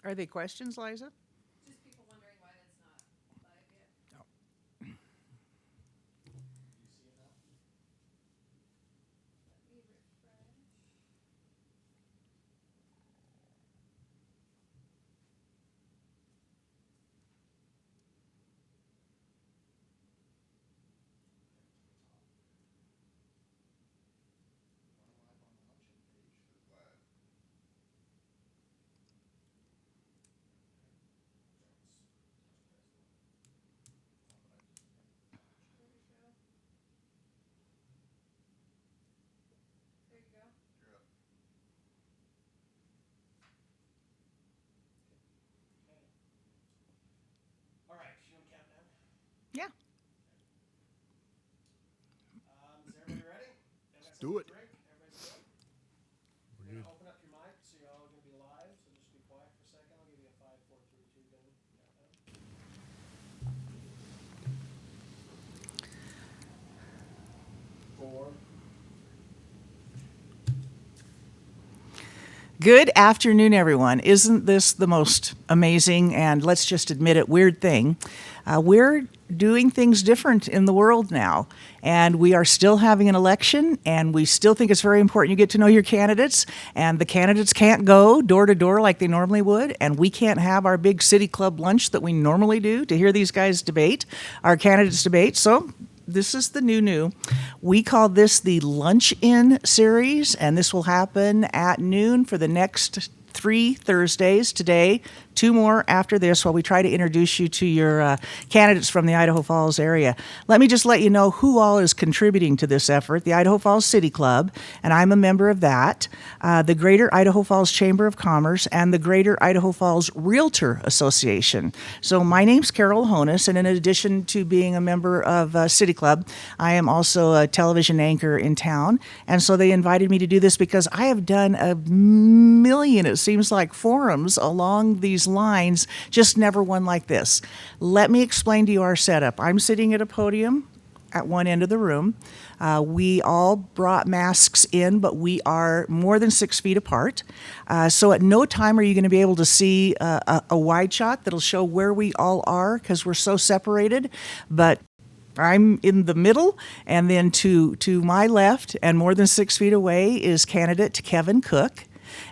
Are they questions, Liza? Just people wondering why that's not live yet. No. Let me refresh. There we go. There you go. All right, you want to count down? Yeah. Is everybody ready? Let's do it. Everybody's good? We're going to open up your mic, so you're all going to be live, so just be quiet for a second. I'll give you a 5, 4, 3, 2, then countdown. 4. Good afternoon, everyone. Isn't this the most amazing and, let's just admit it, weird thing? We're doing things different in the world now, and we are still having an election, and we still think it's very important you get to know your candidates, and the candidates can't go door to door like they normally would, and we can't have our big city club lunch that we normally do to hear these guys debate, our candidates debate. So this is the new. We call this the Lunch-In series, and this will happen at noon for the next 3 Thursdays. Today, 2 more after this, while we try to introduce you to your candidates from the Idaho Falls area. Let me just let you know who all is contributing to this effort. The Idaho Falls City Club, and I'm a member of that, the Greater Idaho Falls Chamber of Commerce, and the Greater Idaho Falls Realtor Association. So my name's Carol Honus, and in addition to being a member of City Club, I am also a television anchor in town. And so they invited me to do this because I have done a million, it seems like, forums along these lines, just never one like this. Let me explain to you our setup. I'm sitting at a podium at one end of the room. We all brought masks in, but we are more than 6 feet apart. So at no time are you going to be able to see a wide shot that'll show where we all are because we're so separated. But I'm in the middle, and then to my left and more than 6 feet away is candidate Kevin Cook.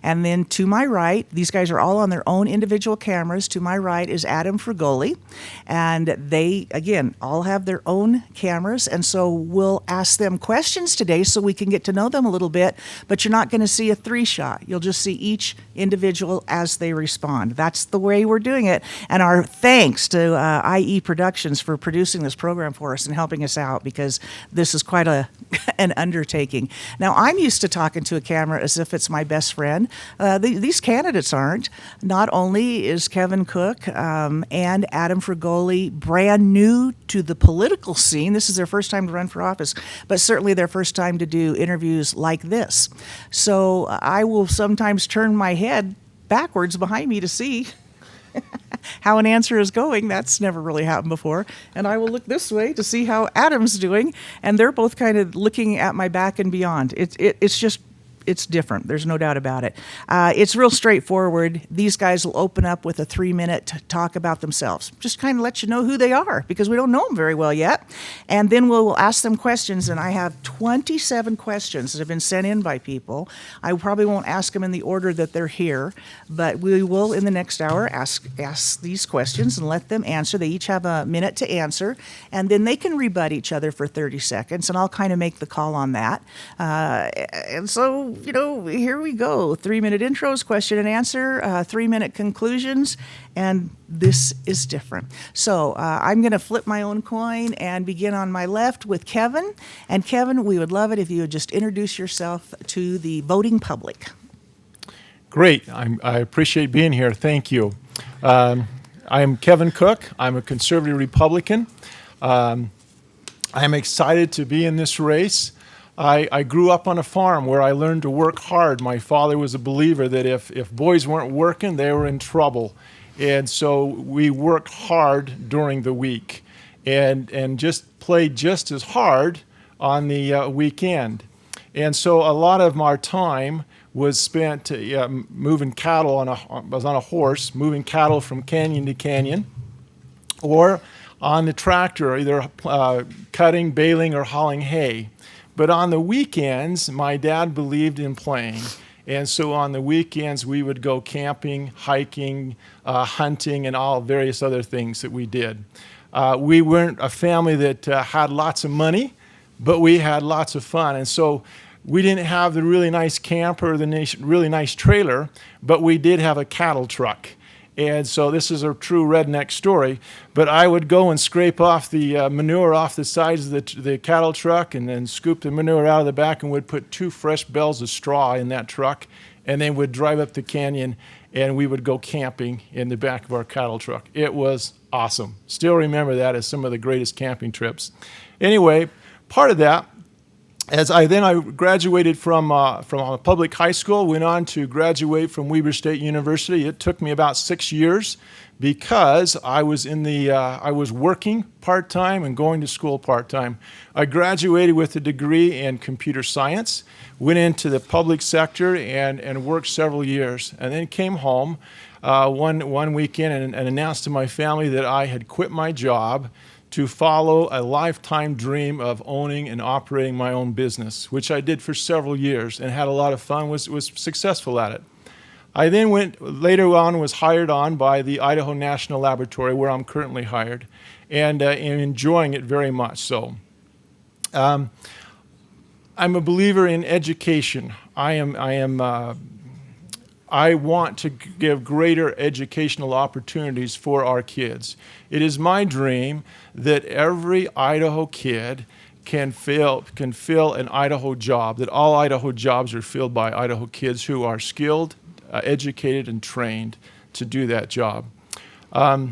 And then to my right, these guys are all on their own individual cameras. To my right is Adam Frugoli. And they, again, all have their own cameras. And so we'll ask them questions today so we can get to know them a little bit. But you're not going to see a 3-shot. You'll just see each individual as they respond. That's the way we're doing it. And our thanks to IE Productions for producing this program for us and helping us out, because this is quite an undertaking. Now, I'm used to talking to a camera as if it's my best friend. These candidates aren't. Not only is Kevin Cook and Adam Frugoli brand new to the political scene, this is their first time to run for office, but certainly their first time to do interviews like this. So I will sometimes turn my head backwards behind me to see how an answer is going. That's never really happened before. And I will look this way to see how Adam's doing, and they're both kind of looking at my back and beyond. It's different. There's no doubt about it. It's real straightforward. These guys will open up with a 3-minute talk about themselves. Just kind of let you know who they are, because we don't know them very well yet. And then we'll ask them questions, and I have 27 questions that have been sent in by people. I probably won't ask them in the order that they're here, but we will in the next hour ask these questions and let them answer. They each have a minute to answer, and then they can rebut each other for 30 seconds, and I'll kind of make the call on that. And so, here we go. 3-minute intros, question and answer, 3-minute conclusions, and this is different. So I'm going to flip my own coin and begin on my left with Kevin. And Kevin, we would love it if you would just introduce yourself to the voting public. Great. I appreciate being here. Thank you. I'm Kevin Cook. I'm a conservative Republican. I'm excited to be in this race. I grew up on a farm where I learned to work hard. My father was a believer that if boys weren't working, they were in trouble. And so we worked hard during the week and just played just as hard on the weekend. And so a lot of our time was spent moving cattle was on a horse, moving cattle from canyon to canyon, or on the tractor, either cutting, baling, or hauling hay. But on the weekends, my dad believed in playing. And so on the weekends, we would go camping, hiking, hunting, and all various other things that we did. We weren't a family that had lots of money, but we had lots of fun. And so we didn't have the really nice camper or the really nice trailer, but we did have a cattle truck. And so this is a true redneck story, but I would go and scrape off the manure off the sides of the cattle truck and then scoop the manure out of the back and would put 2 fresh bales of straw in that truck and then would drive up the canyon and we would go camping in the back of our cattle truck. It was awesome. Still remember that as some of the greatest camping trips. Anyway, part of that, as I graduated from a public high school, went on to graduate from Weber State University. It took me about 6 years because I was I was working part-time and going to school part-time. I graduated with a degree in computer science, went into the public sector and worked several years, and then came home one weekend and announced to my family that I had quit my job to follow a lifetime dream of owning and operating my own business, which I did for several years and had a lot of fun, was successful at it. I then later on was hired on by the Idaho National Laboratory, where I'm currently hired, and am enjoying it very much so. I'm a believer in education. I want to give greater educational opportunities for our kids. It is my dream that every Idaho kid can fill an Idaho job, that all Idaho jobs are filled by Idaho kids who are skilled, educated, and trained to do that job. I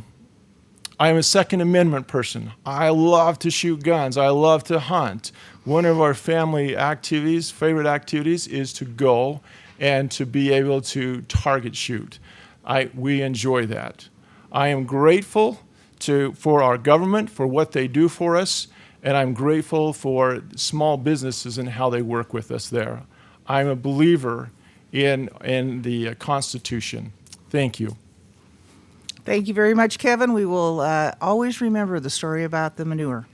am a Second Amendment person. I love to shoot guns. I love to hunt. One of our family favorite activities, is to go and to be able to target shoot. We enjoy that. I am grateful for our government, for what they do for us, and I'm grateful for small businesses and how they work with us there. I'm a believer in the Constitution. Thank you. Thank you very much, Kevin. We will always remember the story about the manure.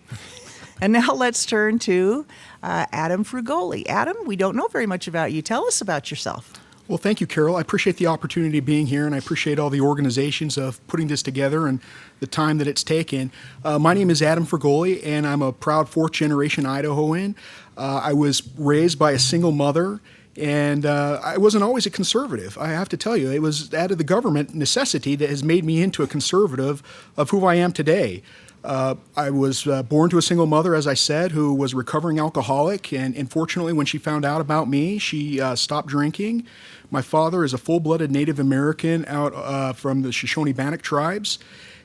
And now let's turn to Adam Frugoli. Adam, we don't know very much about you. Tell us about yourself. Well, thank you, Carol. I appreciate the opportunity of being here, and I appreciate all the organizations of putting this together and the time that it's taken. My name is Adam Frugoli, and I'm a proud fourth-generation Idahoan. I was raised by a single mother, and I wasn't always a conservative. I have to tell you, it was out of the government necessity that has made me into a conservative of who I am today. I was born to a single mother, as I said, who was a recovering alcoholic, and unfortunately, when she found out about me, she stopped drinking. My father is a full-blooded Native American out from the Shoshone-Bannock tribes,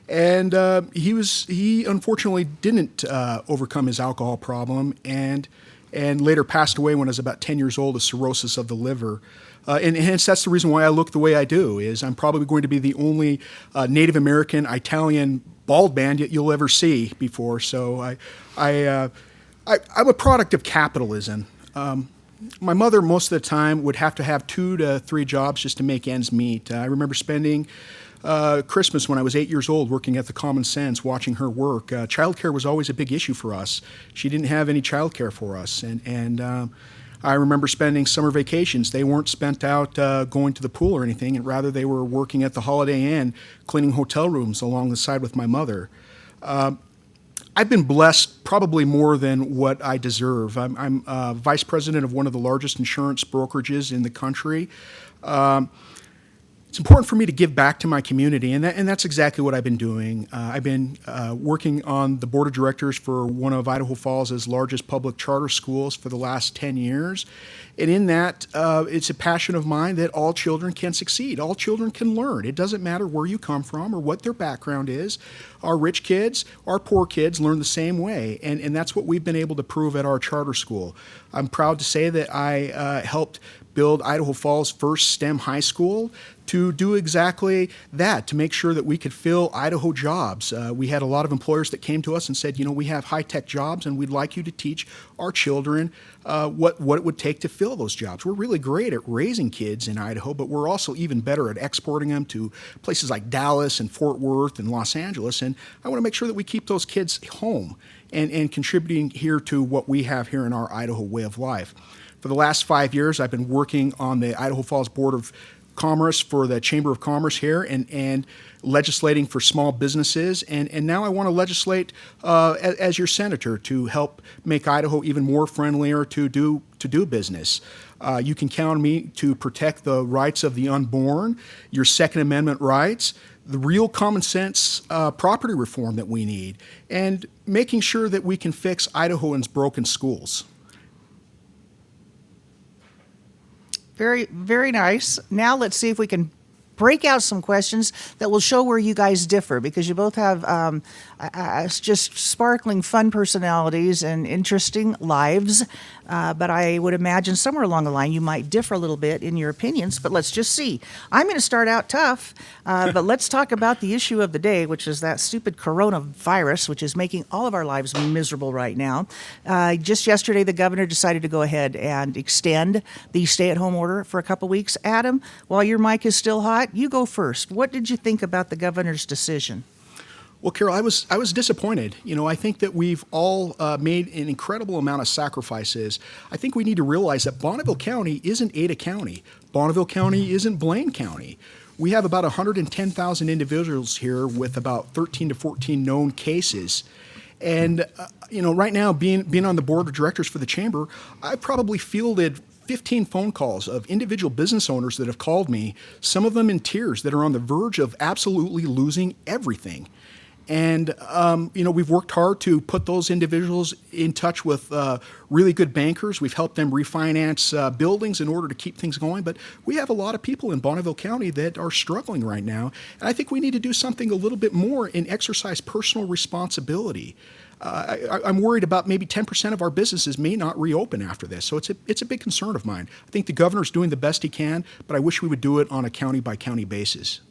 and he unfortunately didn't overcome his alcohol problem, and later passed away when I was about 10 years old of cirrhosis of the liver. And hence, that's the reason why I look the way I do, is I'm probably going to be the only Native American, Italian bald man you'll ever see before. So I'm a product of capitalism. My mother, most of the time, would have to have 2 to 3 jobs just to make ends meet. I remember spending Christmas when I was 8 years old working at the Common Sense, watching her work. Childcare was always a big issue for us. She didn't have any childcare for us. And I remember spending summer vacations. They weren't spent out going to the pool or anything, and rather they were working at the Holiday Inn, cleaning hotel rooms along the side with my mother. I've been blessed probably more than what I deserve. I'm vice president of one of the largest insurance brokerages in the country. It's important for me to give back to my community, and that's exactly what I've been doing. I've been working on the board of directors for one of Idaho Falls' largest public charter schools for the last 10 years. And in that, it's a passion of mine that all children can succeed. All children can learn. It doesn't matter where you come from or what their background is. Our rich kids, our poor kids learn the same way, and that's what we've been able to prove at our charter school. I'm proud to say that I helped build Idaho Falls' first STEM high school to do exactly that, to make sure that we could fill Idaho jobs. We had a lot of employers that came to us and said, we have high-tech jobs and we'd like you to teach our children what it would take to fill those jobs. We're really great at raising kids in Idaho, but we're also even better at exporting them to places like Dallas and Fort Worth and Los Angeles. And I want to make sure that we keep those kids home and contributing here to what we have here in our Idaho way of life. For the last 5 years, I've been working on the Idaho Falls Board of Commerce for the Chamber of Commerce here and legislating for small businesses. And now I want to legislate as your senator to help make Idaho even more friendlier to do business. You can count on me to protect the rights of the unborn, your Second Amendment rights, the real common sense property reform that we need, and making sure that we can fix Idahoans' broken schools. Very, very nice. Now let's see if we can break out some questions that will show where you guys differ, because you both have just sparkling, fun personalities and interesting lives. But I would imagine somewhere along the line you might differ a little bit in your opinions, but let's just see. I'm going to start out tough, but let's talk about the issue of the day, which is that stupid coronavirus, which is making all of our lives miserable right now. Just yesterday, the governor decided to go ahead and extend the stay-at-home order for a couple weeks. Adam, while your mic is still hot, you go first. What did you think about the governor's decision? Well, Carol, I was disappointed. I think that we've all made an incredible amount of sacrifices. I think we need to realize that Bonneville County isn't Ada County. Bonneville County isn't Blaine County. We have about 110,000 individuals here with about 13 to 14 known cases. And, right now, being on the board of directors for the chamber, I probably fielded 15 phone calls of individual business owners that have called me, some of them in tears, that are on the verge of absolutely losing everything. And, we've worked hard to put those individuals in touch with really good bankers. We've helped them refinance buildings in order to keep things going. But we have a lot of people in Bonneville County that are struggling right now. And I think we need to do something a little bit more and exercise personal responsibility. I'm worried about maybe 10% of our businesses may not reopen after this. So it's a big concern of mine. I think the governor's doing the best he can, but I wish we would do it on a county-by-county basis.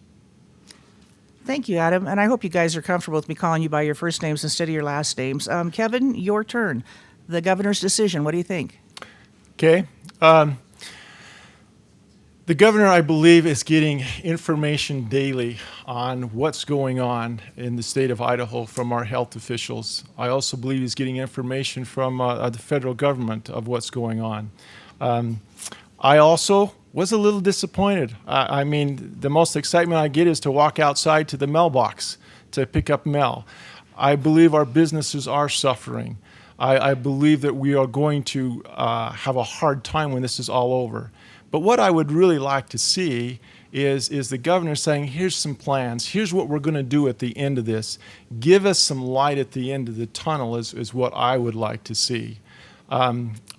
Thank you, Adam, and I hope you guys are comfortable with me calling you by your first names instead of your last names. Kevin, your turn. The governor's decision, what do you think? Okay. The governor, I believe, is getting information daily on what's going on in the state of Idaho from our health officials. I also believe he's getting information from the federal government of what's going on. I also was a little disappointed. I mean, the most excitement I get is to walk outside to the mailbox to pick up mail. I believe our businesses are suffering. I believe that we are going to have a hard time when this is all over. But what I would really like to see is the governor saying, here's some plans, here's what we're going to do at the end of this. Give us some light at the end of the tunnel is what I would like to see.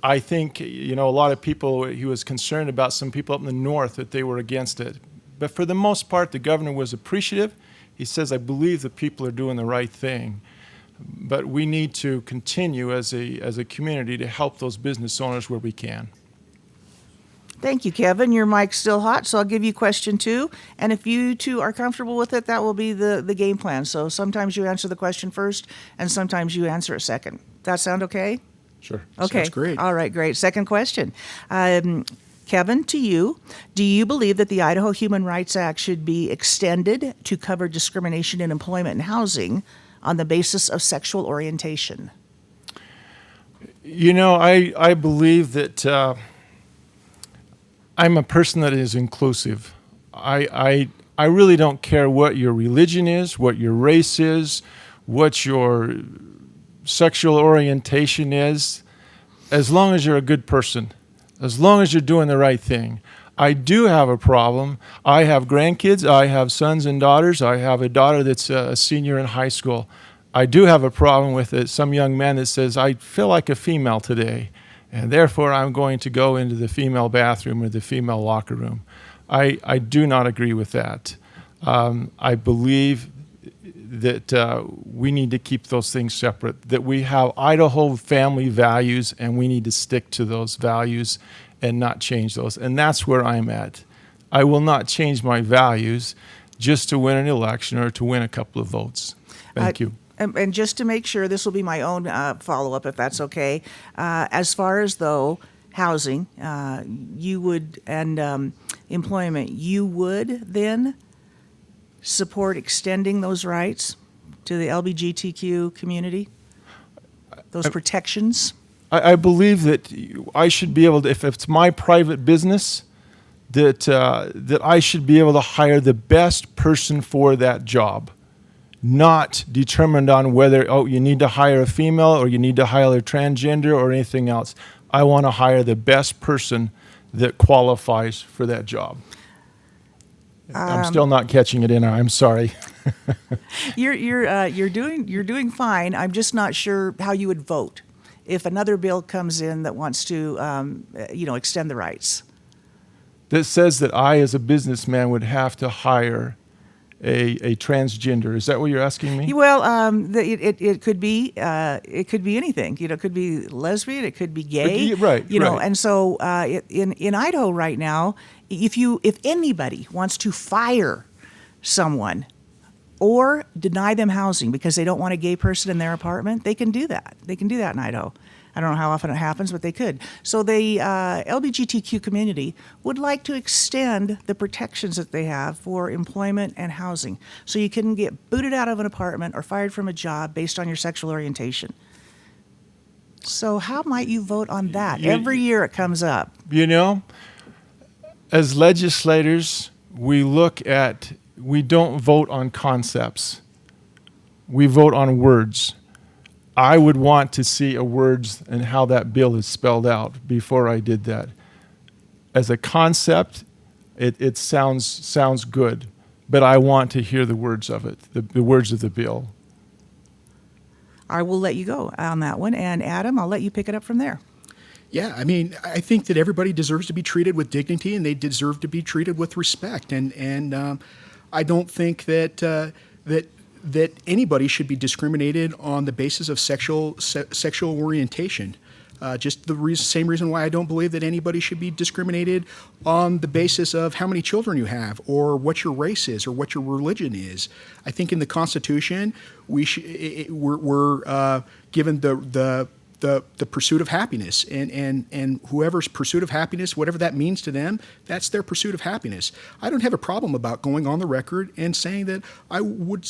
I think, a lot of people, he was concerned about some people up in the north that they were against it. But for the most part, the governor was appreciative. He says, I believe the people are doing the right thing. But we need to continue as a community to help those business owners where we can. Thank you, Kevin. Your mic's still hot, so I'll give you question 2. And if you two are comfortable with it, that will be the game plan. So sometimes you answer the question first, and sometimes you answer it second. That sound okay? Sure. Okay. Sounds great. All right, great. Second question. Kevin, to you, do you believe that the Idaho Human Rights Act should be extended to cover discrimination in employment and housing on the basis of sexual orientation? I believe that I'm a person that is inclusive. I really don't care what your religion is, what your race is, what your sexual orientation is, as long as you're a good person, as long as you're doing the right thing. I do have a problem. I have grandkids. I have sons and daughters. I have a daughter that's a senior in high school. I do have a problem with some young man that says, I feel like a female today, and therefore I'm going to go into the female bathroom or the female locker room. I do not agree with that. I believe that we need to keep those things separate, that we have Idaho family values and we need to stick to those values and not change those. And that's where I'm at. I will not change my values just to win an election or to win a couple of votes. Thank you. And just to make sure, this will be my own follow-up, if that's okay. As far as, though, housing, you would, and employment, you would then support extending those rights to the LGBTQ community? Those protections? I believe that I should be able to, if it's my private business, that I should be able to hire the best person for that job, not determined on whether, you need to hire a female or you need to hire a transgender or anything else. I want to hire the best person that qualifies for that job. I'm still not catching it in. I'm sorry. You're doing fine. I'm just not sure how you would vote if another bill comes in that wants to, extend the rights. That says that I, as a businessman, would have to hire a transgender. Is that what you're asking me? Well, it could be anything. It could be lesbian. It could be gay. Right. And so in Idaho right now, if anybody wants to fire someone or deny them housing because they don't want a gay person in their apartment, they can do that. They can do that in Idaho. I don't know how often it happens, but they could. So the LGBTQ community would like to extend the protections that they have for employment and housing. So you couldn't get booted out of an apartment or fired from a job based on your sexual orientation. So how might you vote on that? Every year it comes up. As legislators, we don't vote on concepts. We vote on words. I would want to see a words and how that bill is spelled out before I did that. As a concept, it sounds good, but I want to hear the words of it, the words of the bill. I will let you go on that one. And Adam, I'll let you pick it up from there. Yeah, I mean, I think that everybody deserves to be treated with dignity, and they deserve to be treated with respect. And I don't think that anybody should be discriminated on the basis of sexual orientation. Just the same reason why I don't believe that anybody should be discriminated on the basis of how many children you have, or what your race is, or what your religion is. I think in the Constitution we're given the pursuit of happiness, and whoever's pursuit of happiness, whatever that means to them, that's their pursuit of happiness. I don't have a problem about going on the record and saying that I would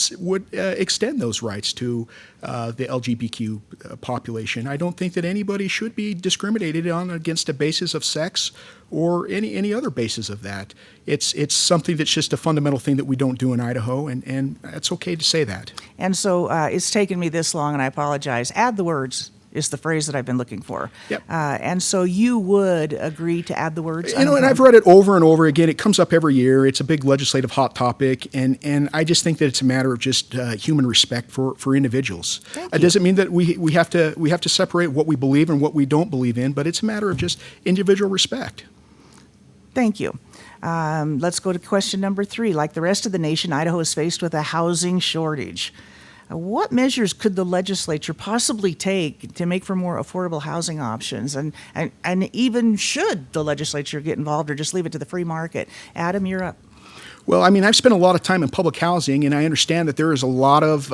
extend those rights to the LGBTQ population. I don't think that anybody should be discriminated on against a basis of sex or any other basis of that. It's something that's just a fundamental thing that we don't do in Idaho, and it's okay to say that. And so it's taken me this long, and I apologize. Add the words is the phrase that I've been looking for. Yep. And so you would agree to add the words? And I've read it over and over again. It comes up every year. It's a big legislative hot topic, and I just think that it's a matter of just human respect for individuals. It doesn't mean that we have to separate what we believe and what we don't believe in, but it's a matter of just individual respect. Thank you. Let's go to question number 3. Like the rest of the nation, Idaho is faced with a housing shortage. What measures could the legislature possibly take to make for more affordable housing options? And even should the legislature get involved or just leave it to the free market? Adam, you're up. Well, I mean, I've spent a lot of time in public housing, and I understand that there's a lot of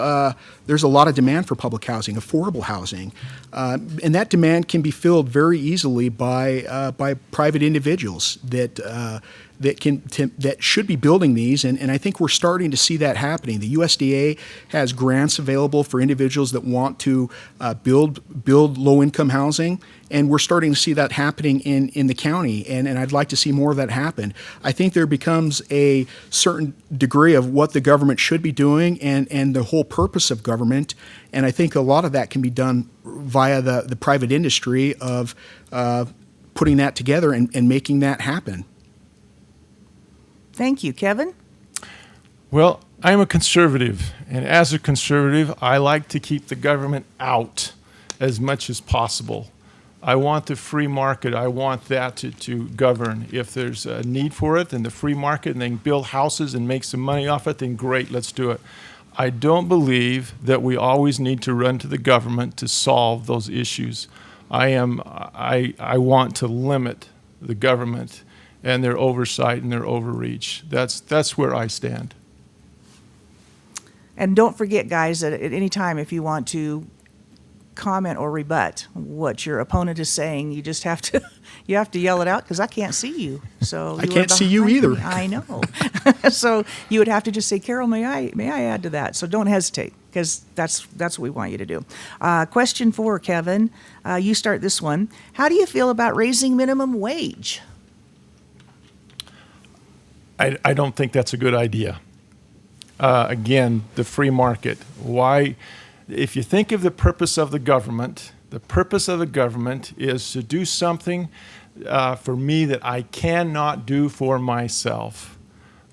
demand for public housing, affordable housing, and that demand can be filled very easily by private individuals that should be building these, and I think we're starting to see that happening. The USDA has grants available for individuals that want to build low-income housing, and we're starting to see that happening in the county, and I'd like to see more of that happen. I think there becomes a certain degree of what the government should be doing and the whole purpose of government, and I think a lot of that can be done via the private industry of putting that together and making that happen. Thank you. Kevin? Well, I'm a conservative, and as a conservative, I like to keep the government out as much as possible. I want the free market. I want that to govern. If there's a need for it, then the free market, and they can build houses and make some money off it, then great, let's do it. I don't believe that we always need to run to the government to solve those issues. I want to limit the government and their oversight and their overreach. That's where I stand. And don't forget, guys, that at any time, if you want to comment or rebut what your opponent is saying, you just have to you have to yell it out, because I can't see you. So I you are can't see you behind either. me. I know. So you would have to just say, Carol, may I add to that? So don't hesitate, because that's what we want you to do. Question 4, Kevin. You start this one. How do you feel about raising minimum wage? I don't think that's a good idea. Again, the free market. Why? If you think of the purpose of the government is to do something for me that I cannot do for myself.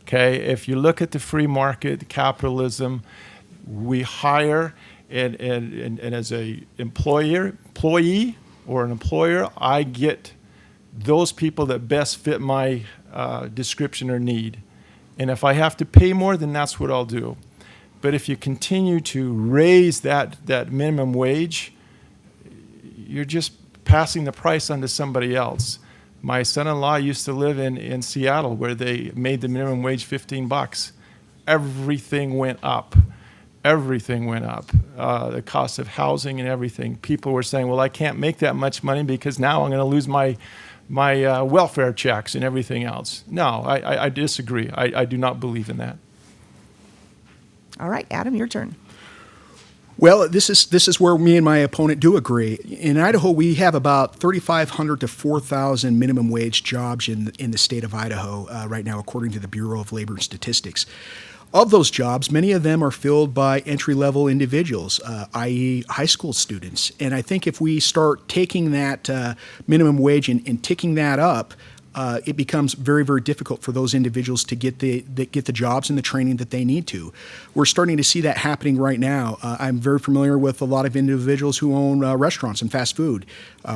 Okay? If you look at the free market, capitalism, we hire, and as a employee or an employer, I get those people that best fit my description or need. And if I have to pay more, then that's what I'll do. But if you continue to raise that minimum wage, you're just passing the price on to somebody else. My son-in-law used to live in Seattle, where they made the minimum wage $15. Everything went up. Everything went up. The cost of housing and everything. People were saying, well, I can't make that much money because now I'm going to lose my welfare checks and everything else. No, I disagree. I do not believe in that. All right, Adam, your turn. Well, this is where me and my opponent do agree. In Idaho, we have about 3,500 to 4,000 minimum wage jobs in the state of Idaho right now, according to the Bureau of Labor and Statistics. Of those jobs, many of them are filled by entry-level individuals, i.e. high school students. And I think if we start taking that minimum wage and ticking that up, it becomes very, very difficult for those individuals to get the jobs and the training that they need to. We're starting to see that happening right now. I'm very familiar with a lot of individuals who own restaurants and fast food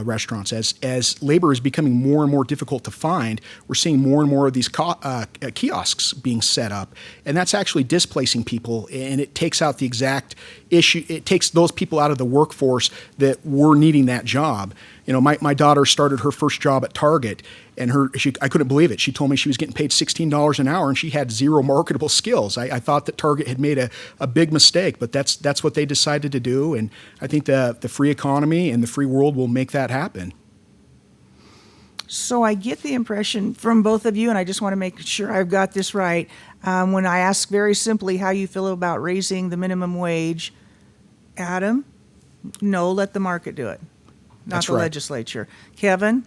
restaurants. As labor is becoming more and more difficult to find, we're seeing more and more of these kiosks being set up, and that's actually displacing people, and it takes out the exact issue. It takes those people out of the workforce that were needing that job. You know, my daughter started her first job at Target, and I couldn't believe it. She told me she was getting paid $16 an hour, and she had zero marketable skills. I thought that Target had made a big mistake, but that's what they decided to do, and I think the free economy and the free world will make that happen. So I get the impression from both of you, and I just want to make sure I've got this right. When I ask very simply how you feel about raising the minimum wage, Adam, no, let the market do it, not That's the right. legislature. Kevin,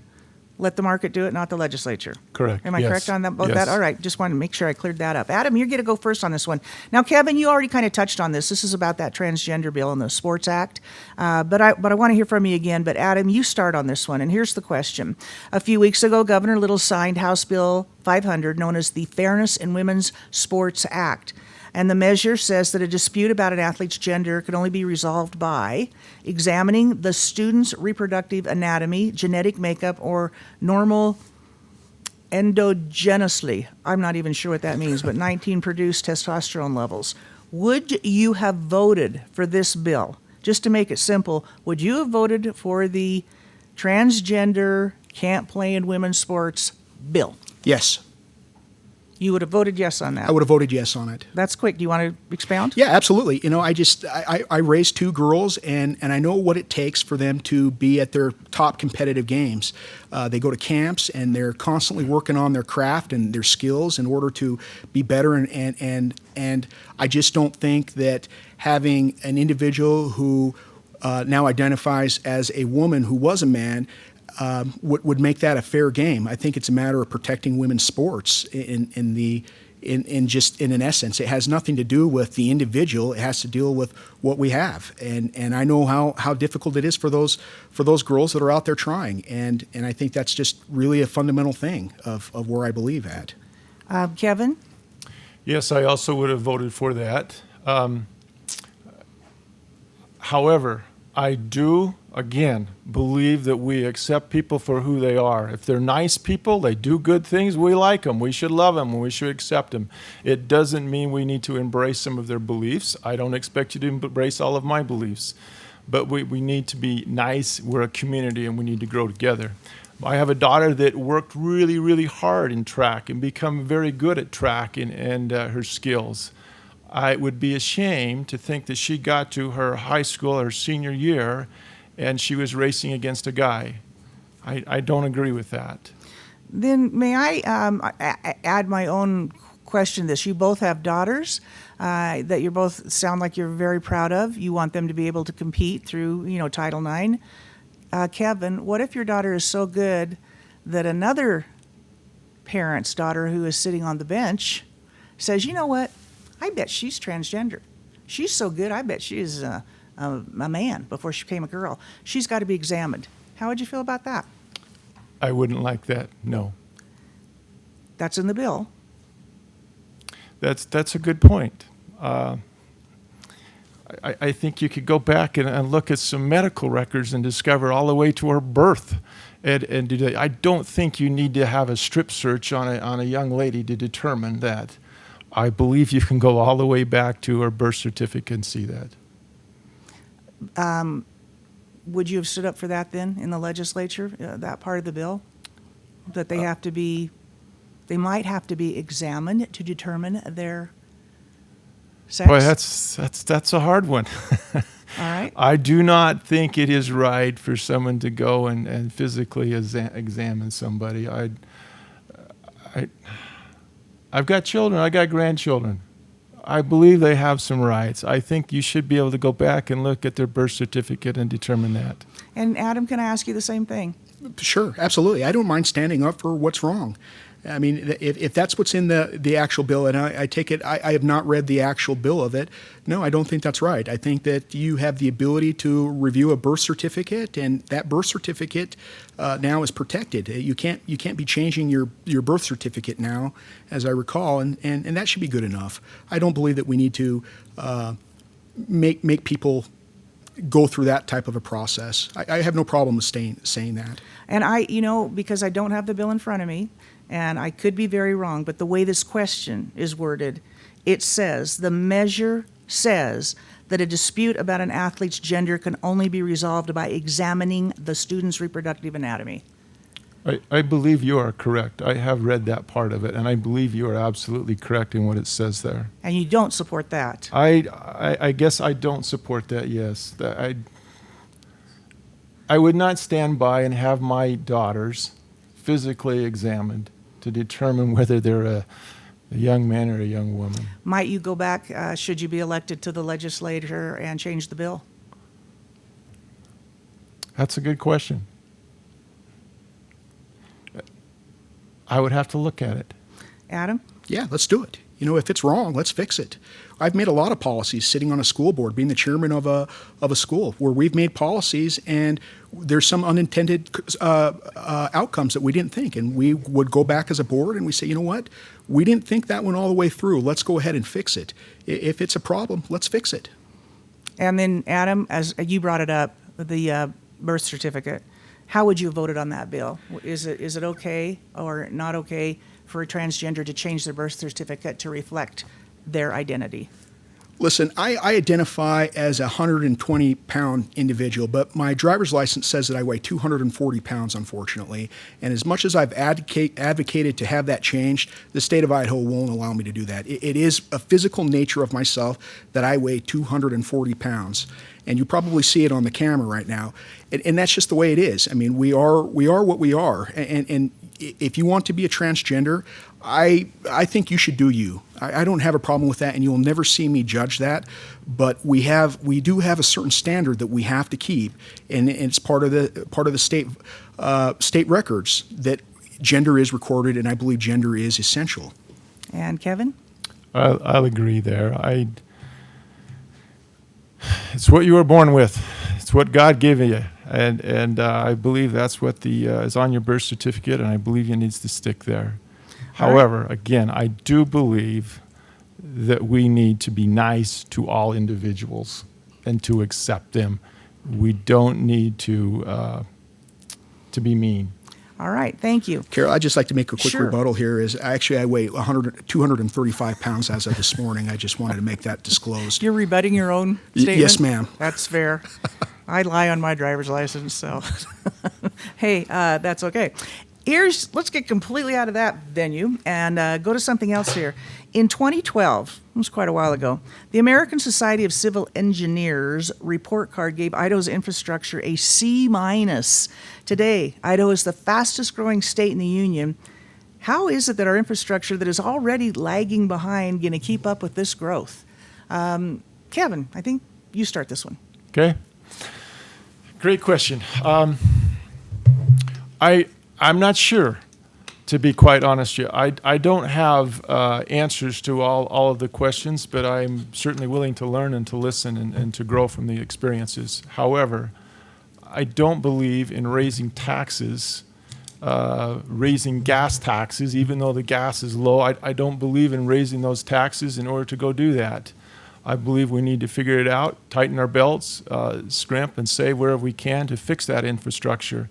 let the market do it, not the legislature. Correct. Am I Yes. correct on that? Both Yes. that? All right. Just wanted to make sure I cleared that up. Adam, you're going to go first on this one. Now, Kevin, you already kind of touched on this. This is about that transgender bill and the Sports Act. But I want to hear from you again. But Adam, you start on this one. And here's the question. A few weeks ago, Governor Little signed House Bill 500, known as the Fairness in Women's Sports Act. And the measure says that a dispute about an athlete's gender can only be resolved by examining the student's reproductive anatomy, genetic makeup, or normal endogenously, I'm not even sure what that means, but 19 produced testosterone levels. Would you have voted for this bill? Just to make it simple, would you have voted for the transgender can't play in women's sports bill? Yes, You would have voted yes on that. I would have voted yes on it. That's quick. Do you want to expound? Yeah, absolutely. You know, I raised two girls, and I know what it takes for them to be at their top competitive games. They go to camps, and they're constantly working on their craft and their skills in order to be better. And I just don't think that having an individual who now identifies as a woman who was a man would make that a fair game. I think it's a matter of protecting women's sports in an essence. It has nothing to do with the individual. It has to deal with what we have. And I know how difficult it is for those girls that are out there trying. And I think that's just really a fundamental thing of where I believe at. Kevin? Yes, I also would have voted for that. However, I do, again, believe that we accept people for who they are. If they're nice people, they do good things, we like them. We should love them, and we should accept them. It doesn't mean we need to embrace some of their beliefs. I don't expect you to embrace all of my beliefs. But we need to be nice. We're a community, and we need to grow together. I have a daughter that worked really, really hard in track and become very good at track and her skills. I would be ashamed to think that she got to her high school or senior year and she was racing against a guy. I don't agree with that. Then may I add my own question to this? You both have daughters that you both sound like you're very proud of. You want them to be able to compete through, Title IX. Kevin, what if your daughter is so good that another parent's daughter who is sitting on the bench says, you know what, I bet she's transgender. She's so good, I bet she is a man before she became a girl. She's got to be examined. How would you feel about that? I wouldn't like that, no. That's in the bill. That's a good point. I think you could go back and look at some medical records and discover all the way to her birth. And do that. I don't think you need to have a strip search on a young lady to determine that. I believe you can go all the way back to her birth certificate and see that. Would you have stood up for that then in the legislature, that part of the bill? That they might have to be examined to determine their sex? Boy, that's a hard one. All right. I do not think it is right for someone to go and physically examine somebody. I've got children. I got grandchildren. I believe they have some rights. I think you should be able to go back and look at their birth certificate and determine that. And Adam, can I ask you the same thing? Sure, absolutely. I don't mind standing up for what's wrong. I mean, if that's what's in the actual bill, and I take it, I have not read the actual bill of it. No, I don't think that's right. I think that you have the ability to review a birth certificate, and that birth certificate now is protected. You can't be changing your birth certificate now, as I recall, and that should be good enough. I don't believe that we need to make people go through that type of a process. I have no problem with saying that. And because I don't have the bill in front of me, and I could be very wrong, but the way this question is worded, it says, the measure says that a dispute about an athlete's gender can only be resolved by examining the student's reproductive anatomy. I believe you are correct. I have read that part of it, and I believe you are absolutely correct in what it says there. And you don't support that. I guess I don't support that, yes. I would not stand by and have my daughters physically examined to determine whether they're a young man or a young woman. Might you go back, should you be elected to the legislature, and change the bill? That's a good question. I would have to look at it. Adam? Yeah, let's do it. If it's wrong, let's fix it. I've made a lot of policies sitting on a school board, being the chairman of a school, where we've made policies and there's some unintended outcomes that we didn't think. And we would go back as a board and we say, you know what? We didn't think that one all the way through. Let's go ahead and fix it. If it's a problem, let's fix it. And then, Adam, as you brought it up, the birth certificate, how would you have voted on that bill? Is it okay or not okay for a transgender to change their birth certificate to reflect their identity? Listen, I identify as a 120-pound individual, but my driver's license says that I weigh 240 pounds, unfortunately. And as much as I've advocated to have that changed, the state of Idaho won't allow me to do that. It is a physical nature of myself that I weigh 240 pounds. And you probably see it on the camera right now. And that's just the way it is. I mean, we are what we are. And if you want to be a transgender, I think you should do you. I don't have a problem with that, and you'll never see me judge that. But we do have a certain standard that we have to keep, and it's part of the state records that gender is recorded, and I believe gender is essential. And Kevin? I'll agree there. It's what you were born with. It's what God gave you, and I believe that's what is on your birth certificate, and I believe it needs to stick there. However, again, I do believe that we need to be nice to all individuals and to accept them. We don't need to be mean. All right, thank you. Carol, I'd just like to make a quick Sure. rebuttal here. I weigh 235 pounds as of this morning. I just wanted to make that disclosed. You're rebutting your own statement? Yes, ma'am. That's fair. I lie on my driver's license, so. Hey, that's okay. Let's get completely out of that venue and go to something else here. In 2012, it was quite a while ago, the American Society of Civil Engineers report card gave Idaho's infrastructure a C minus. Today, Idaho is the fastest growing state in the union. How is it that our infrastructure that is already lagging behind going to keep up with this growth? Kevin, I think you start this one. Okay. Great question. I'm not sure, to be quite honest with you. I don't have answers to all of the questions, but I'm certainly willing to learn and to listen and to grow from the experiences. However, I don't believe in raising taxes, raising gas taxes, even though the gas is low. I don't believe in raising those taxes in order to go do that. I believe we need to figure it out, tighten our belts, scrimp and save wherever we can to fix that infrastructure.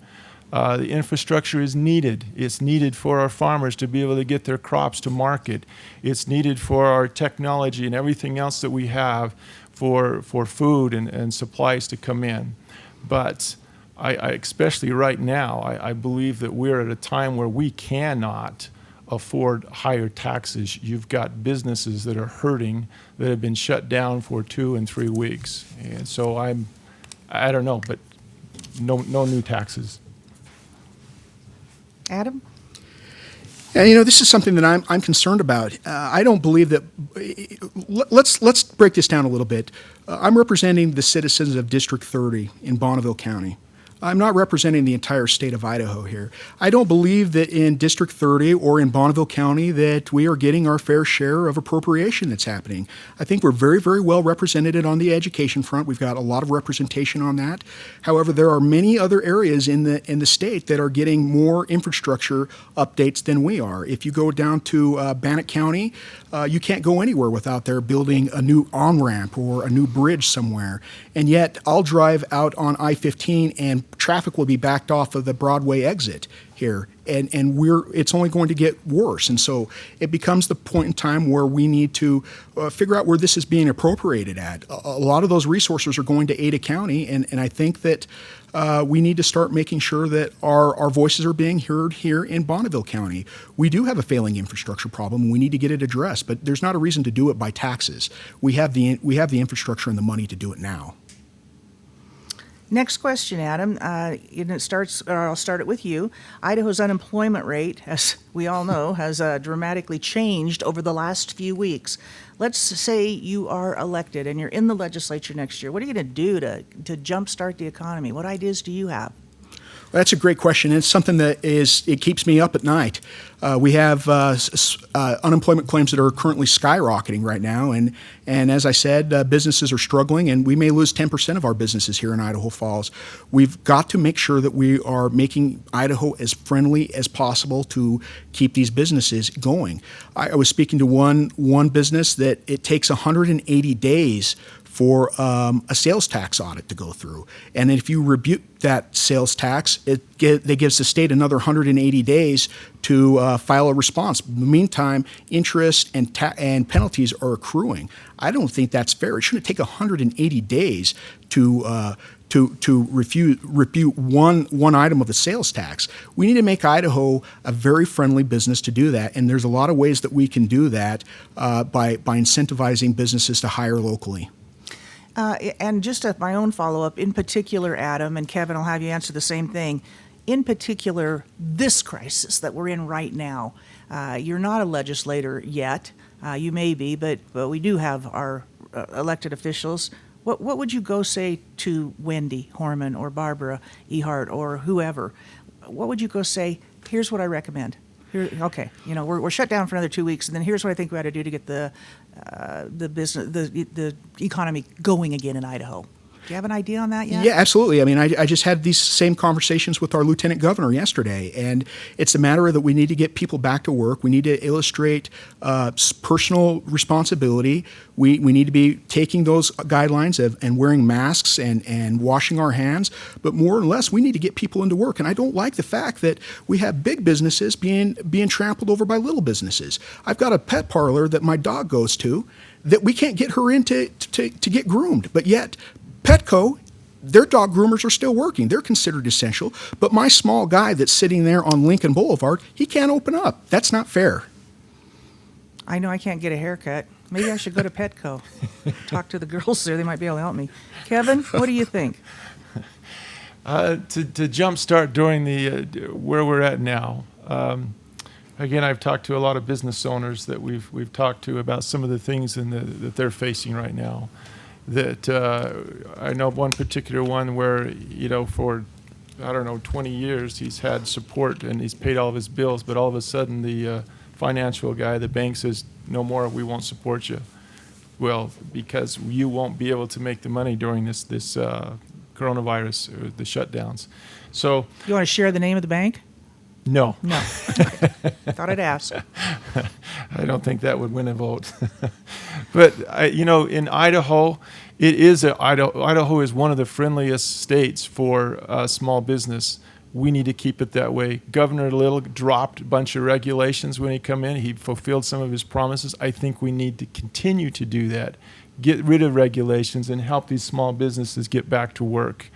The infrastructure is needed. It's needed for our farmers to be able to get their crops to market. It's needed for our technology and everything else that we have for food and supplies to come in. But I especially right now, I believe that we're at a time where we cannot afford higher taxes. You've got businesses that are hurting that have been shut down for 2 and 3 weeks. And so I don't know, but no new taxes. Adam? And this is something that I'm concerned about. I don't believe that. Let's break this down a little bit. I'm representing the citizens of District 30 in Bonneville County. I'm not representing the entire state of Idaho here. I don't believe that in District 30 or in Bonneville County that we are getting our fair share of appropriation that's happening. I think we're very, very well represented on the education front. We've got a lot of representation on that. However, there are many other areas in the state that are getting more infrastructure updates than we are. If you go down to Bannock County, you can't go anywhere without there building a new on-ramp or a new bridge somewhere. And yet, I'll drive out on I-15 and traffic will be backed off of the Broadway exit here, and it's only going to get worse. And so it becomes the point in time where we need to figure out where this is being appropriated at. A lot of those resources are going to Ada County, and I think that we need to start making sure that our voices are being heard here in Bonneville County. We do have a failing infrastructure problem, and we need to get it addressed, but there's not a reason to do it by taxes. We have the infrastructure and the money to do it now. Next question, Adam. I'll start it with you. Idaho's unemployment rate, as we all know, has dramatically changed over the last few weeks. Let's say you are elected and you're in the legislature next year. What are you going to do to jumpstart the economy? What ideas do you have? Well, that's a great question. It's something that it keeps me up at night. We have unemployment claims that are currently skyrocketing right now, and as I said, businesses are struggling, and we may lose 10% of our businesses here in Idaho Falls. We've got to make sure that we are making Idaho as friendly as possible to keep these businesses going. I was speaking to one business that it takes 180 days for a sales tax audit to go through. And if you rebuke that sales tax, it gives the state another 180 days to file a response. In the meantime, interest and penalties are accruing. I don't think that's fair. It shouldn't take 180 days to refute one item of the sales tax. We need to make Idaho a very friendly business to do that, and there's a lot of ways that we can do that by incentivizing businesses to hire locally. And just my own follow-up, in particular, Adam, and Kevin, I'll have you answer the same thing. In particular, this crisis that we're in right now, you're not a legislator yet. You may be, but we do have our elected officials. What would you go say to Wendy Horman or Barbara Ehart or whoever? What would you go say, here's what I recommend? Okay, we're shut down for another 2 weeks, and then here's what I think we ought to do to get the economy going again in Idaho. Do you have an idea on that yet? Yeah, absolutely. I mean, I just had these same conversations with our lieutenant governor yesterday, and it's a matter that we need to get people back to work. We need to illustrate personal responsibility. We need to be taking those guidelines and wearing masks and washing our hands, but more or less, we need to get people into work. And I don't like the fact that we have big businesses being trampled over by little businesses. I've got a pet parlor that my dog goes to that we can't get her in to get groomed, but yet Petco their dog groomers are still working. They're considered essential. But my small guy that's sitting there on Lincoln Boulevard, he can't open up. That's not fair. I know I can't get a haircut. Maybe I should go to Petco. Talk to the girls there. They might be able to help me. Kevin, what do you think? To jumpstart during the where we're at now. Again, I've talked to a lot of business owners that we've talked to about some of the things that they're facing right now. That I know one particular one where, for, 20 years he's had support and he's paid all of his bills, but all of a sudden the financial guy, the bank says, no more, we won't support you. Well, because you won't be able to make the money during this coronavirus, or the shutdowns. So, You want to share the name of the bank? no. No. Thought I'd ask. I don't think that would win a vote. But in Idaho, Idaho is one of the friendliest states for small business. We need to keep it that way. Governor Little dropped a bunch of regulations when he come in. He fulfilled some of his promises. I think we need to continue to do that. Get rid of regulations and help these small businesses get back to work.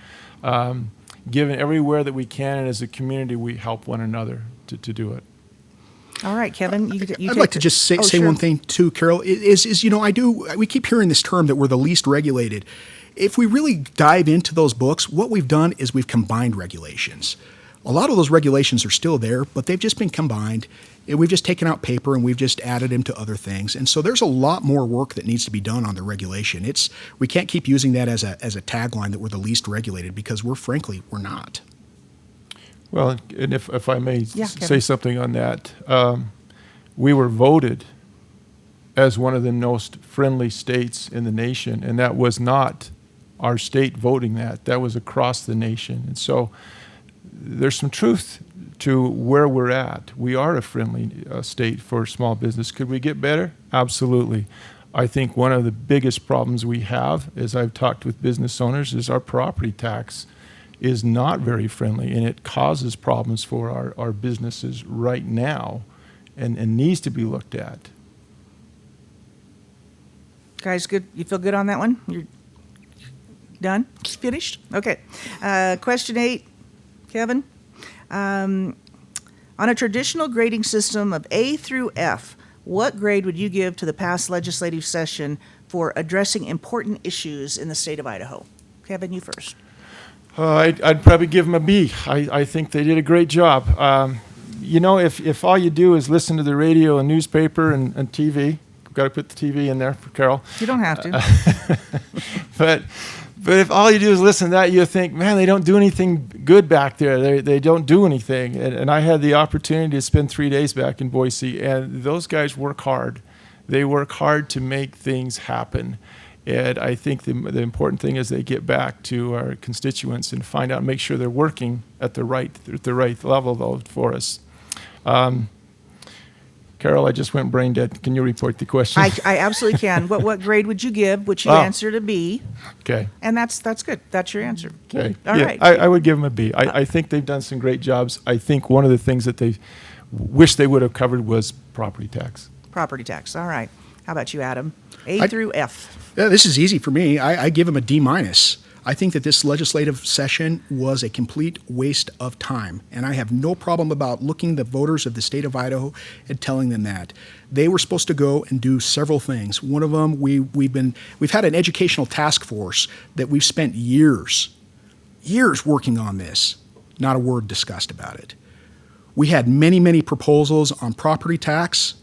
Given everywhere that we can, and as a community, we help one another to do it. All right, Kevin. You I'd like to just say sure. one thing too, Carol. We keep hearing this term that we're the least regulated. If we really dive into those books, what we've done is we've combined regulations. A lot of those regulations are still there, but they've just been combined. And we've just taken out paper and we've just added them to other things. And so there's a lot more work that needs to be done on the regulation. We can't keep using that as a tagline that we're the least regulated, because we're not. Well, and if I may Yeah, say Kevin. something on that, we were voted as one of the most friendly states in the nation, and that was not our state voting that. That was across the nation. And so there's some truth to where we're at. We are a friendly state for small business. Could we get better? Absolutely. I think one of the biggest problems we have, as I've talked with business owners, is our property tax is not very friendly, and it causes problems for our businesses right now, and needs to be looked at. Guys, good. You feel good on that one? You're done? Finished? Okay. Question 8, Kevin. On a traditional grading system of A through F, what grade would you give to the past legislative session for addressing important issues in the state of Idaho? Kevin, you first. I'd probably give them a B. I think they did a great job. If all you do is listen to the radio and newspaper and TV, got to put the TV in there for Carol. You don't have to. But if all you do is listen to that, you think, man, they don't do anything good back there. They don't do anything. And I had the opportunity to spend 3 days back in Boise, and those guys work hard. They work hard to make things happen. And I think the important thing is they get back to our constituents and find out, make sure they're working at the right level though for us. Carol, I just went brain dead. Can you repeat the question? I absolutely can. What grade would you give, which you answered a B? Okay. And that's good. That's your answer. Okay. All yeah, right. I would give them a B. I think they've done some great jobs. I think one of the things that they wish they would have covered was property tax. Property tax. All right. How about you, Adam? A through F. Yeah, this is easy for me. I give him a D-. I think that this legislative session was a complete waste of time, and I have no problem about looking the voters of the state of Idaho and telling them that. They were supposed to go and do several things. One of them, we've had an educational task force that we've spent years working on this. Not a word discussed about it. We had many proposals on property tax.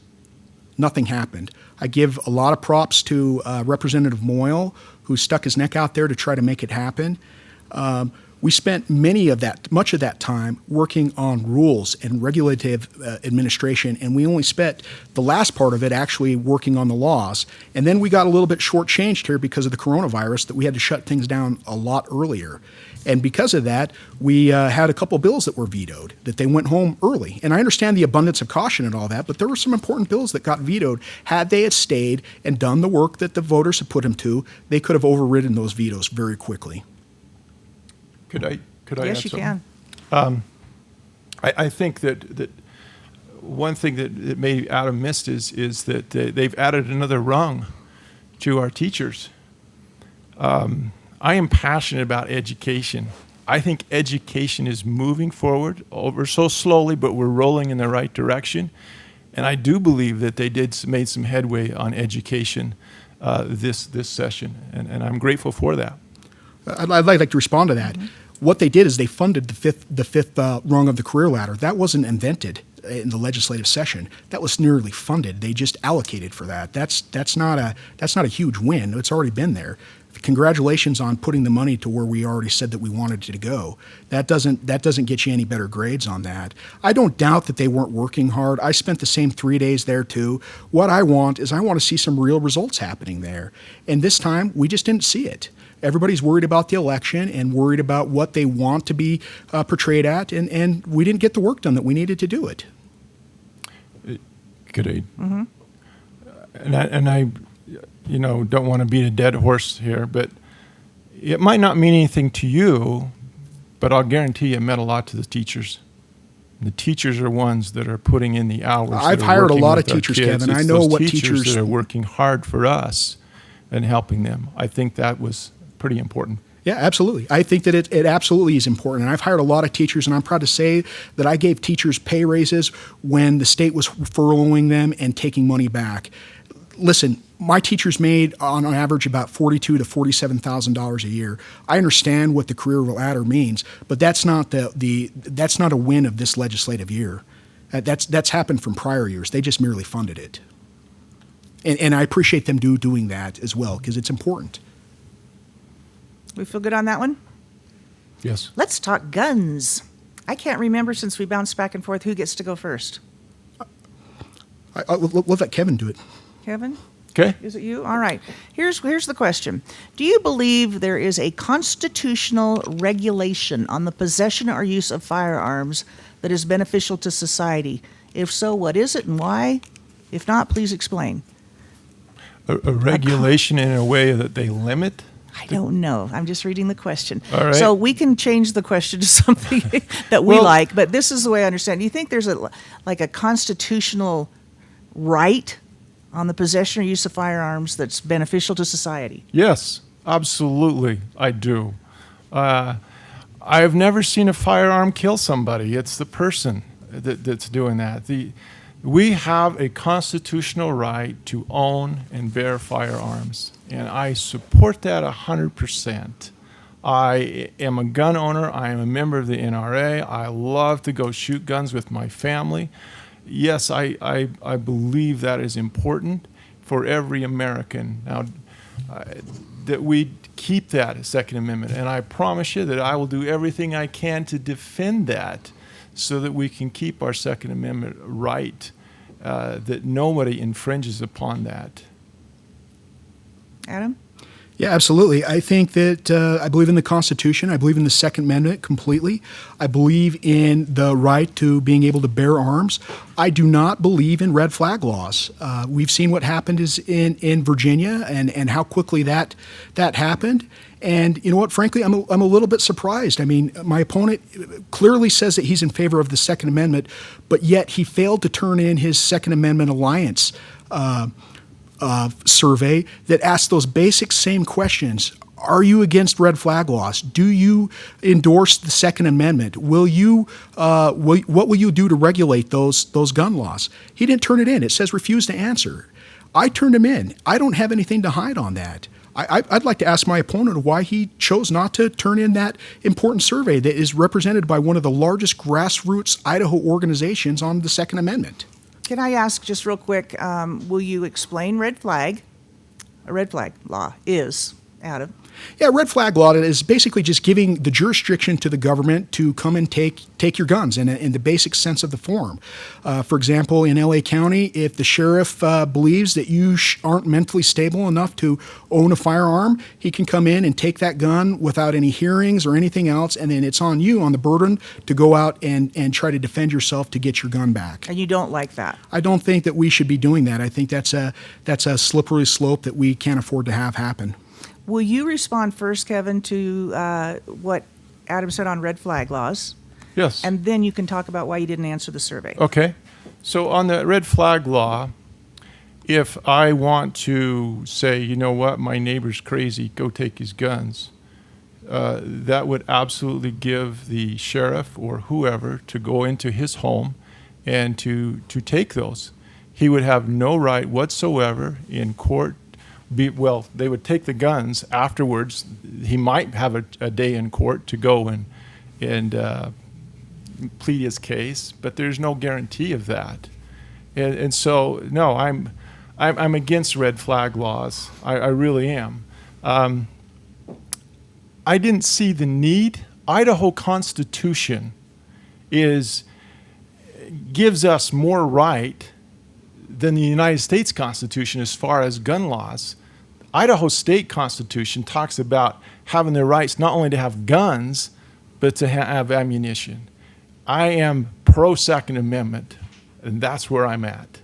Nothing happened. I give a lot of props to Representative Moyle, who stuck his neck out there to try to make it happen. We spent much of that time working on rules and regulative administration, and we only spent the last part of it actually working on the laws. And then we got a little bit shortchanged here because of the coronavirus, that we had to shut things down a lot earlier. And because of that, we had a couple bills that were vetoed, that they went home early. And I understand the abundance of caution and all that, but there were some important bills that got vetoed. Had they had stayed and done the work that the voters had put them to, they could have overridden those vetoes very quickly. Could I Yes, add you something? can. I think that one thing that maybe Adam missed is that they've added another rung to our teachers. I am passionate about education. I think education is moving forward over so slowly, but we're rolling in the right direction. And I do believe that they made some headway on education this session, and I'm grateful for that. I'd like to respond to that. What they did is they funded the fifth rung of the career ladder. That wasn't invented in the legislative session. That was nearly funded. They just allocated for that. That's not a huge win. It's already been there. Congratulations on putting the money to where we already said that we wanted it to go. That doesn't get you any better grades on that. I don't doubt that they weren't working hard. I spent the same 3 days there too. What I want to see some real results happening there. And this time we just didn't see it. Everybody's worried about the election and worried about what they want to be portrayed at, and we didn't get the work done that we needed to do it. Good aid. And I don't want to beat a dead horse here, but it might not mean anything to you, but I'll guarantee you it meant a lot to the teachers. The teachers are ones that are putting in the hours. I've hired a lot of teachers, Kevin. I know what teachers that are working hard for us and helping them. I think that was pretty important. Yeah, absolutely. I think that it absolutely is important. And I've hired a lot of teachers, and I'm proud to say that I gave teachers pay raises when the state was furloughing them and taking money back. Listen, my teachers made on average about $42,000 to $47,000 a year. I understand what the career ladder means, but that's not that's not a win of this legislative year. That's happened from prior years. They just merely funded it, and I appreciate them doing that as well because it's important. We feel good on that one? Yes. Let's talk guns. I can't remember since we bounced back and forth who gets to go first. We'll let Kevin do it. Kevin? Okay. Is it you? All right. Here's the question. Do you believe there is a constitutional regulation on the possession or use of firearms that is beneficial to society? If so, what is it and why? If not, please explain. A regulation in a way that they limit? I don't know. I'm just reading the question. All right. So we can change the question to something that we like, but this is the way I understand. Do you think there's a constitutional right on the possession or use of firearms that's beneficial to society? Yes, absolutely, I do. I've never seen a firearm kill somebody. It's the person that's doing that. We have a constitutional right to own and bear firearms, and I support that 100%. I am a gun owner. I am a member of the NRA. I love to go shoot guns with my family. Yes, I believe that is important for every American. Now, that we keep that Second Amendment, and I promise you that I will do everything I can to defend that so that we can keep our Second Amendment right, that nobody infringes upon that. Adam? Yeah, absolutely. I think that I believe in the Constitution. I believe in the Second Amendment completely. I believe in the right to being able to bear arms. I do not believe in red flag laws. We've seen what happened in Virginia and how quickly that happened. And you know what? Frankly, I'm a little bit surprised. I mean, my opponent clearly says that he's in favor of the Second Amendment, but yet he failed to turn in his Second Amendment Alliance survey that asked those basic same questions. Are you against red flag laws? Do you endorse the Second Amendment? What will you do to regulate those gun laws? He didn't turn it in. It says refuse to answer. I turned him in. I don't have anything to hide on that. I'd like to ask my opponent why he chose not to turn in that important survey that is represented by one of the largest grassroots Idaho organizations on the Second Amendment. Can I ask just real quick, will you explain red flag? A red flag law is, Adam. Yeah, red flag law is basically just giving the jurisdiction to the government to come and take your guns in the basic sense of the form. For example, in LA County, if the sheriff believes that you aren't mentally stable enough to own a firearm, he can come in and take that gun without any hearings or anything else, and then it's on you, on the burden, to go out and try to defend yourself to get your gun back. And you don't like that? I don't think that we should be doing that. I think that's a slippery slope that we can't afford to have happen. Will you respond first, Kevin, to what Adam said on red flag laws? Yes. And then you can talk about why you didn't answer the survey. Okay. So on the red flag law, if I want to say, you know what, my neighbor's crazy, go take his guns, that would absolutely give the sheriff or whoever to go into his home and to take those. He would have no right whatsoever in court. Well, they would take the guns afterwards. He might have a day in court to go and plead his case, but there's no guarantee of that. And so, no, I'm against red flag laws. I really am. I didn't see the need. Idaho Constitution gives us more right than the United States Constitution as far as gun laws. Idaho State Constitution talks about having the rights not only to have guns, but to have ammunition. I am pro Second Amendment, and that's where I'm at.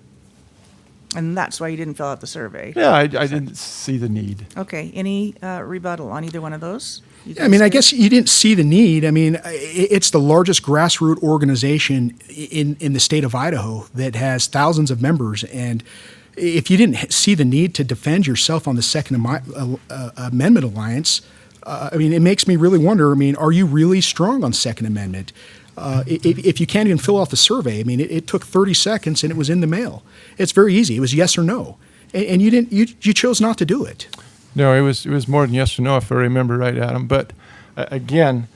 And that's why you didn't fill out the survey. Yeah, I didn't see the need. Okay, any rebuttal on either one of those? You I mean, I say? guess you didn't see the need. I mean, it's the largest grassroots organization in the state of Idaho that has thousands of members. And if you didn't see the need to defend yourself on the Second Amendment Alliance, I mean, it makes me really wonder, I mean, are you really strong on Second Amendment? If you can't even fill out the survey, I mean, it took 30 seconds and it was in the mail. It's very easy. It was yes or no. And you didn't. You chose not to do it. No, it was more than yes or no, if I remember right, Adam. But again,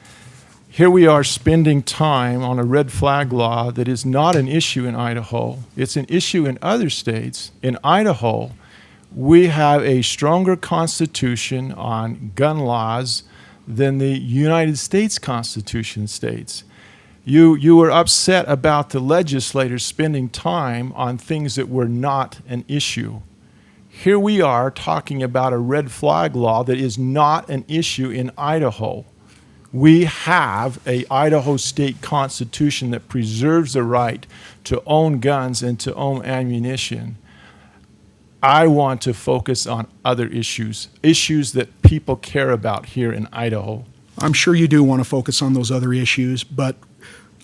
here we are spending time on a red flag law that is not an issue in Idaho. It's an issue in other states. In Idaho, we have a stronger constitution on gun laws than the United States Constitution states. You were upset about the legislators spending time on things that were not an issue. Here we are talking about a red flag law that is not an issue in Idaho. We have a Idaho state constitution that preserves the right to own guns and to own ammunition. I want to focus on other issues that people care about here in Idaho. I'm sure you do want to focus on those other issues, but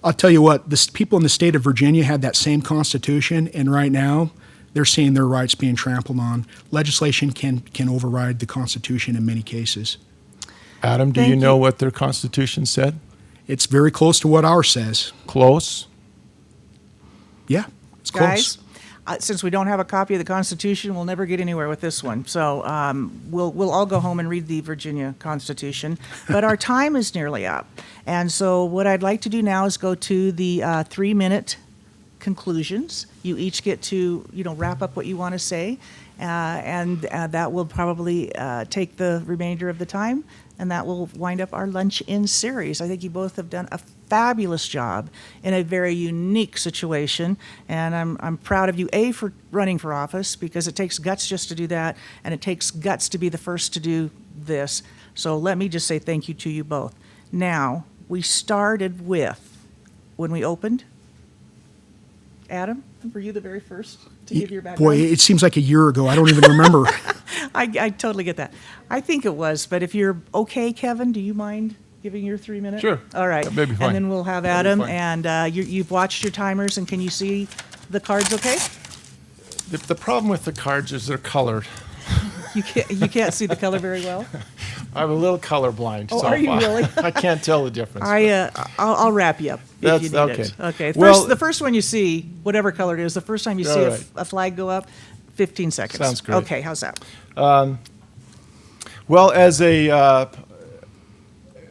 I'll tell you what, the people in the state of Virginia had that same constitution, and right now they're seeing their rights being trampled on. Legislation can override the Constitution in many cases. Adam, do Thank you know you. what their constitution said? It's very close to what ours says. Close? Yeah, it's close. Guys, since we don't have a copy of the Constitution, we'll never get anywhere with this one. So we'll all go home and read the Virginia Constitution. But our time is nearly up. And so what I'd like to do now is go to the 3-minute conclusions. You each get to, wrap up what you want to say. And that will probably take the remainder of the time. And that will wind up our Lunch-In series. I think you both have done a fabulous job in a very unique situation. And I'm proud of you, A, for running for office, because it takes guts just to do that, and it takes guts to be the first to do this. So let me just say thank you to you both. Now, we started with, when we opened, Adam, were you the very first to give your background? Boy, it seems like a year ago. I don't even remember. I totally get that. I think it was, but if you're okay, Kevin, do you mind giving your 3 minutes? Sure. All right. That may be fine. And then we'll have That'll Adam, be fine. and you've watched your timers, and can you see the cards okay? The problem with the cards is they're colored. You can't see the color very well? I'm a little colorblind. Oh, so are you really? I can't tell the difference. I'll wrap you up if That's you need okay. it. Okay. Well- The first one you see, whatever color it is, the first time you see All right. a flag go up, 15 seconds. Sounds great. Okay, how's that? Well, as a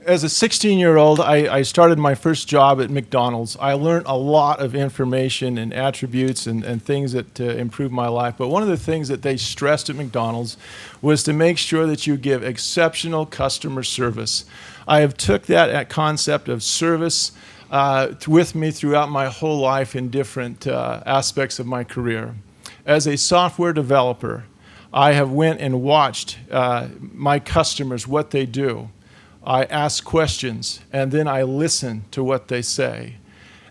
16-year-old, I started my first job at McDonald's. I learned a lot of information and attributes and things that improved my life. But one of the things that they stressed at McDonald's was to make sure that you give exceptional customer service. I have took that concept of service with me throughout my whole life in different aspects of my career. As a software developer, I have went and watched my customers, what they do. I ask questions, and then I listen to what they say.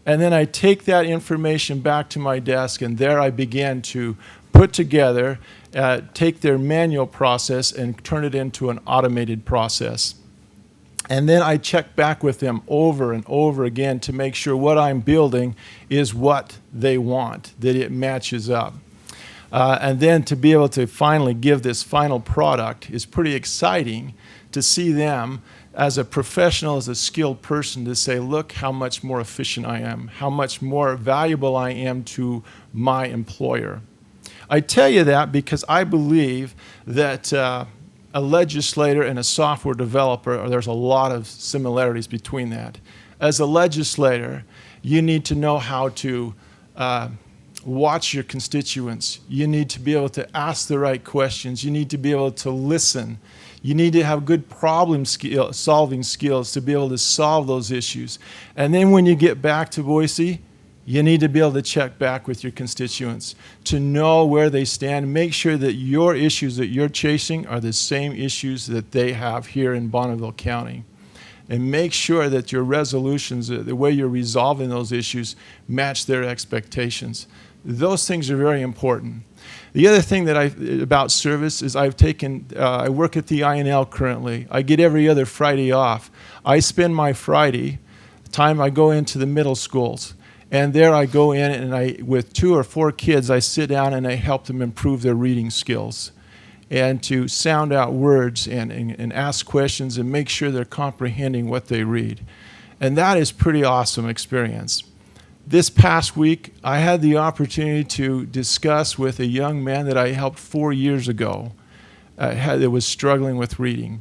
And then I take that information back to my desk, and there I began to put together, take their manual process and turn it into an automated process. And then I check back with them over and over again to make sure what I'm building is what they want, that it matches up. And then to be able to finally give this final product is pretty exciting to see them as a professional, as a skilled person, to say, look how much more efficient I am, how much more valuable I am to my employer. I tell you that because I believe that a legislator and a software developer, there's a lot of similarities between that. As a legislator, you need to know how to watch your constituents. You need to be able to ask the right questions. You need to be able to listen. You need to have good solving skills to be able to solve those issues. And then when you get back to Boise, you need to be able to check back with your constituents to know where they stand. Make sure that your issues that you're chasing are the same issues that they have here in Bonneville County. And make sure that your resolutions, the way you're resolving those issues, match their expectations. Those things are very important. The other thing about service is I work at the INL currently. I get every other Friday off. I spend my Friday time, I go into the middle schools. And there I go in and with 2 or 4 kids, I sit down and I help them improve their reading skills and to sound out words and ask questions and make sure they're comprehending what they read. And that is pretty awesome experience. This past week, I had the opportunity to discuss with a young man that I helped 4 years ago that was struggling with reading.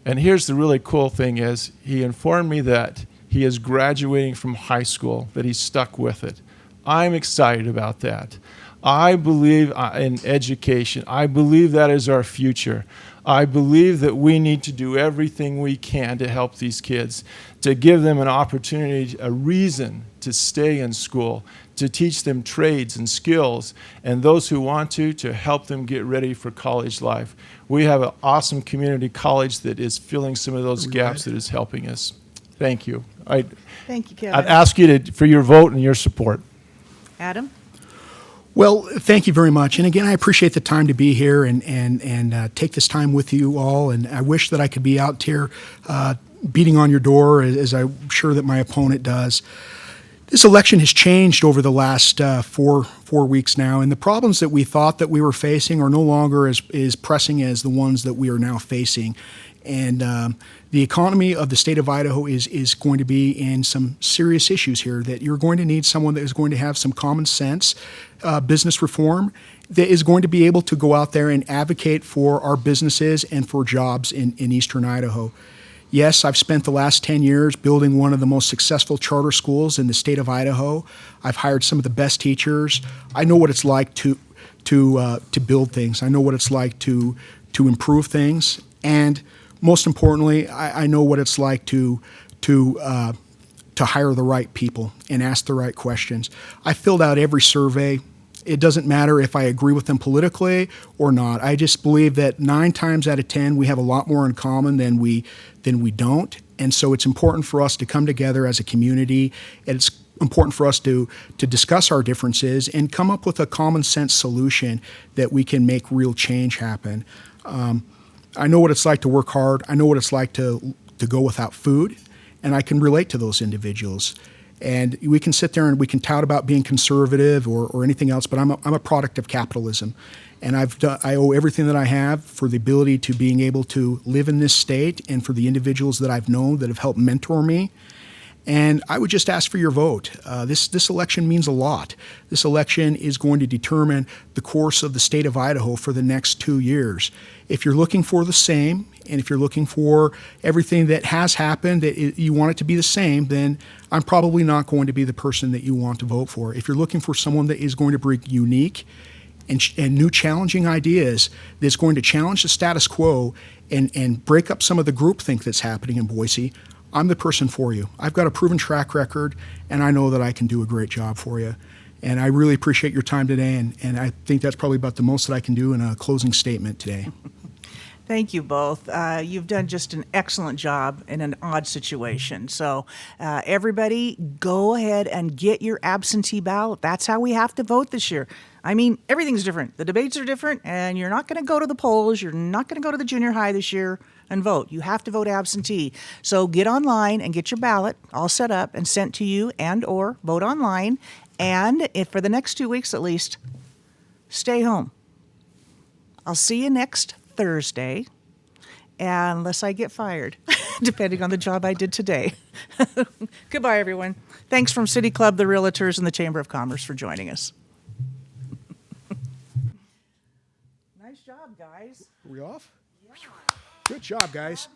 And here's the really cool thing is he informed me that he is graduating from high school, that he's stuck with it. I'm excited about that. I believe in education. I believe that is our future. I believe that we need to do everything we can to help these kids, to give them an opportunity, a reason to stay in school, to teach them trades and skills, and those who want to help them get ready for college life. We have an awesome community college that is filling some of those gaps that is helping us. Thank you. Thank you, Kevin. I'd ask you for your vote and your support. Adam? Well, thank you very much. And again, I appreciate the time to be here and take this time with you all. And I wish that I could be out here beating on your door, as I'm sure that my opponent does. This election has changed over the last four weeks now, and the problems that we thought that we were facing are no longer as pressing as the ones that we are now facing. And the economy of the state of Idaho is going to be in some serious issues here, that you're going to need someone that is going to have some common sense business reform, that is going to be able to go out there and advocate for our businesses and for jobs in eastern Idaho. Yes, I've spent the last 10 years building one of the most successful charter schools in the state of Idaho. I've hired some of the best teachers. I know what it's like to build things. I know what it's like to improve things, and most importantly, I know what it's like to hire the right people and ask the right questions. I filled out every survey. It doesn't matter if I agree with them politically or not. I just believe that 9 times out of 10 we have a lot more in common than we don't. And so it's important for us to come together as a community. And it's important for us to discuss our differences and come up with a common sense solution that we can make real change happen. I know what it's like to work hard. I know what it's like to go without food, and I can relate to those individuals. And we can sit there and we can tout about being conservative or anything else, but I'm a product of capitalism. And I owe everything that I have for the ability to being able to live in this state and for the individuals that I've known that have helped mentor me. And I would just ask for your vote. This election means a lot. This election is going to determine the course of the state of Idaho for the next 2 years. If you're looking for the same, and if you're looking for everything that has happened, that you want it to be the same, then I'm probably not going to be the person that you want to vote for. If you're looking for someone that is going to bring unique and new challenging ideas, that's going to challenge the status quo and break up some of the groupthink that's happening in Boise, I'm the person for you. I've got a proven track record, and I know that I can do a great job for you. And I really appreciate your time today, and I think that's probably about the most that I can do in a closing statement today. Thank you both. You've done just an excellent job in an odd situation. So everybody, go ahead and get your absentee ballot. That's how we have to vote this year. I mean, everything's different. The debates are different, and you're not going to go to the polls. You're not going to go to the junior high this year and vote. You have to vote absentee. So get online and get your ballot all set up and sent to you, and or vote online. And if for the next 2 weeks at least, stay home. I'll see you next Thursday, unless I get fired. depending on the job I did today. Goodbye, everyone. Thanks from City Club, the Realtors, and the Chamber of Commerce for joining us. Nice job, guys. Are we off? Good job, guys.